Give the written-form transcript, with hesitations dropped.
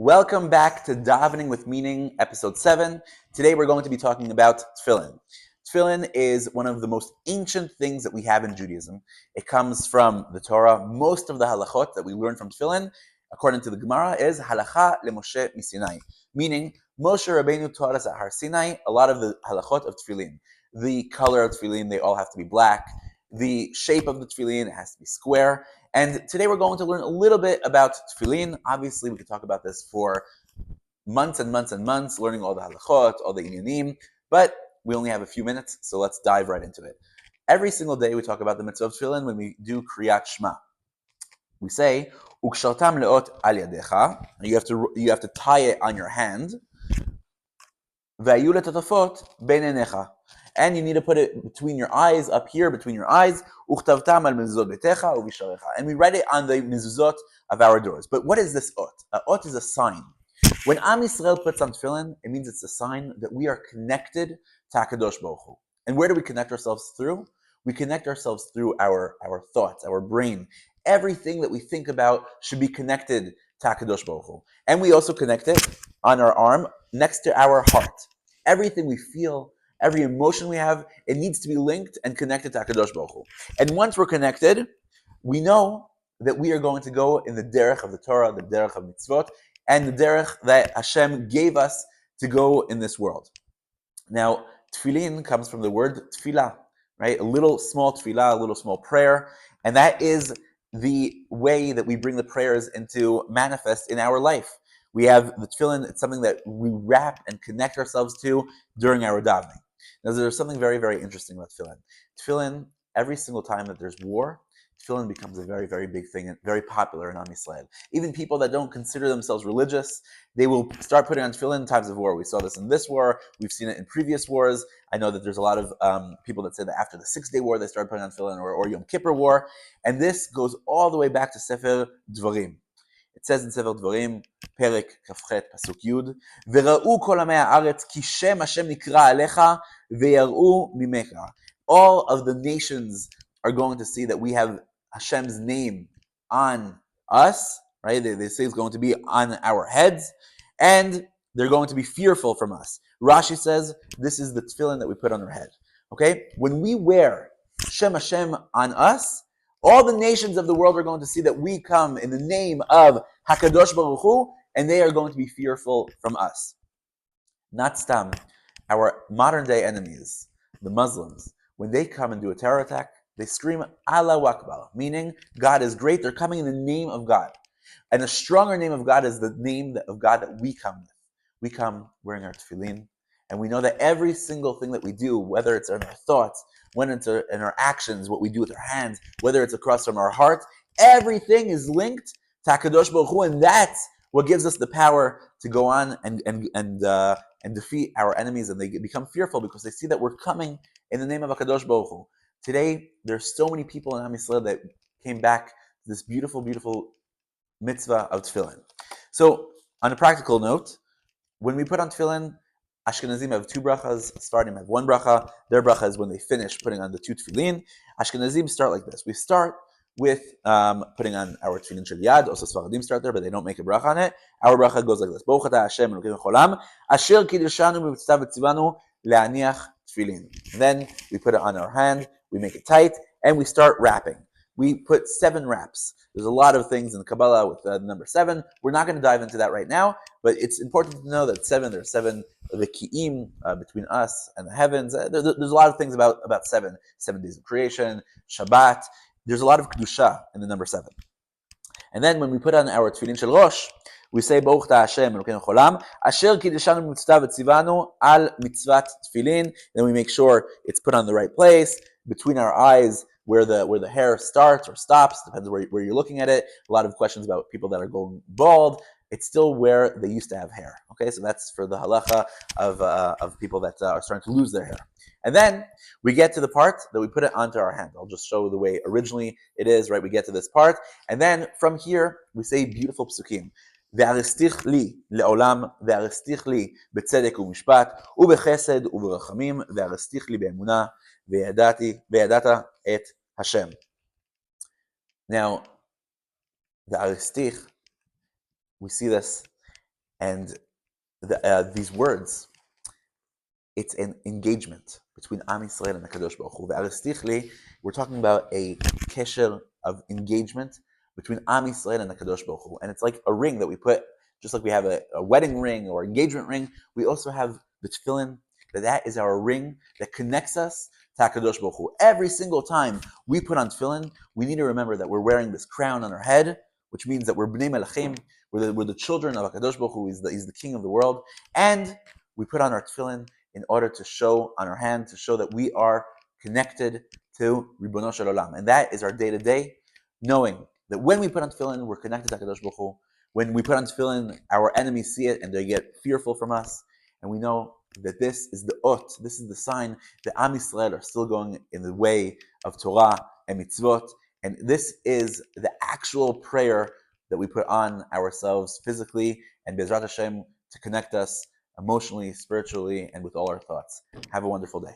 Welcome back to Davening with Meaning, episode 7. Today we're going to be talking about Tefillin. Tefillin is one of the most ancient things that we have in Judaism. It comes from the Torah. Most of the halachot that we learn from Tefillin, according to the Gemara, is halacha leMoshe miSinai, meaning Moshe Rabbeinu taught us at Har Sinai a lot of the halachot of Tefillin. The color of Tefillin, they all have to be black. The shape of the Tefillin, it has to be square. And today we're going to learn a little bit about Tefillin. Obviously, we could talk about this for months and months and months, learning all the halachot, all the inyanim, but we only have a few minutes, so let's dive right into it. Every single day we talk about the mitzvah of Tefillin when we do Kriyat Shema. We say, Ukshaltam leot al yadecha, you have to tie it on your hand, Ve'ayu letatafot bein einecha, and you need to put it between your eyes, up here between your eyes. Uchtavtam al mezuzot betecha uvisharecha, and we write it on the mezuzot of our doors. But what is this ot? A ot is a sign. When Am Yisrael puts on tefillin, it means it's a sign that we are connected to HaKadosh Baruch Hu. And where do we connect ourselves through? We connect ourselves through our thoughts, our brain. Everything that we think about should be connected to HaKadosh Baruch Hu. And we also connect it on our arm next to our heart. Everything we feel, every emotion we have, it needs to be linked and connected to HaKadosh Baruch Hu. And once we're connected, we know that we are going to go in the derech of the Torah, the derech of mitzvot, and the derech that Hashem gave us to go in this world. Now, tefillin comes from the word tefillah, right? A little small tefillah, a little small prayer, and that is the way that we bring the prayers into manifest in our life. We have the tefillin, it's something that we wrap and connect ourselves to during our davening. Now, there's something very, very interesting about tefillin. Tefillin, every single time that there's war, tefillin becomes a very, very big thing and very popular in Am Yisrael. Even people that don't consider themselves religious, they will start putting on tefillin in times of war. We saw this in this war. We've seen it in previous wars. I know that there's a lot of people that say that after the 6-day war, they started putting on tefillin, or Yom Kippur war. And this goes all the way back to Sefer Dvarim. It says in Sefer Dvarim, Perek Kafchet Pasuk Yud, V'ra'u kol amei ha'aretz ki shem Hashem nikra alecha ve'yar'u mimeka. All of the nations are going to see that we have Hashem's name on us, right? They say it's going to be on our heads, and they're going to be fearful from us. Rashi says this is the tefillin that we put on our head. Okay? When we wear Shem Hashem on us, all the nations of the world are going to see that we come in the name of HaKadosh Baruch Hu, and they are going to be fearful from us. Not stam, our modern day enemies, the Muslims, when they come and do a terror attack, they scream Allahu Akbar, meaning God is great. They're coming in the name of God. And a stronger name of God is the name of God that we come with. We come wearing our tefillin, and we know that every single thing that we do, whether it's in our thoughts, when it's in our actions, what we do with our hands, whether it's across from our heart, everything is linked to HaKadosh Baruch Hu, and that's what gives us the power to go on and defeat our enemies, and they become fearful because they see that we're coming in the name of HaKadosh Baruch Hu. Today, there's so many people in Am Yisrael that came back to this beautiful, beautiful mitzvah of tefillin. So, on a practical note, when we put on tefillin, Ashkenazim have 2 brachas, Sephardim have 1 bracha. Their bracha is when they finish putting on the 2 tefillin. Ashkenazim start like this. We start with putting on our tefillin shel yad. Also Sephardim start there, but they don't make a bracha on it. Our bracha goes like this: Baruch atah Hashem Elokeinu cholam, asher kiddeshanu b'mitzvah v'tzivanu le'aniach tefillin. Then we put it on our hand, we make it tight, and we start wrapping. We put 7 wraps. There's a lot of things in Kabbalah with the number 7. We're not going to dive into that right now, but it's important to know that there are 7 the ki'im between us and the heavens. There's a lot of things about 7 days of creation, Shabbat. There's a lot of kedusha in the number 7. And then when we put on our tefillin shel rosh, we say Baruch atah Hashem Elokeinu cholam, asher kiddeshanu b'mitzvah v'tzivanu al mitzvat tefillin. Then we make sure it's put on the right place between our eyes, where the hair starts or stops, depends where you're looking at it. A lot of questions about people that are going bald. It's still where they used to have hair. Okay, so that's for the halacha of people that are starting to lose their hair. And then we get to the part that we put it onto our hand. I'll just show the way originally it is, right? We get to this part, and then from here we say beautiful psukim. והרסתיך לי לעולם, והרסתיך לי בצדק ומשפט, ובחסד וברחמים, והרסתיך לי באמונה, וידעת את Hashem. Now, the aristich, we see this And these words, it's an engagement between Am Yisrael and the Kadosh Baruch Hu. Ve'aristichli, we're talking about a kesher of engagement between Am Yisrael and the Kadosh Baruch Hu. And it's like a ring that we put, just like we have a wedding ring or engagement ring, we also have the tefillin, that is our ring that connects us to HaKadosh Baruch Hu. Every single time we put on tefillin, we need to remember that we're wearing this crown on our head, which means that we're Bnei Melachim, we're the children of HaKadosh Baruch Hu, he's the king of the world, and we put on our tefillin in order to show on our hand, to show that we are connected to Ribono Shel Olam. And that is our day-to-day, knowing that when we put on tefillin, we're connected to HaKadosh Baruch Hu. When we put on tefillin, our enemies see it and they get fearful from us. And we know that this is the ot, this is the sign that Am Yisrael are still going in the way of Torah and mitzvot. And this is the actual prayer that we put on ourselves physically and Bezrat Hashem to connect us emotionally, spiritually, and with all our thoughts. Have a wonderful day.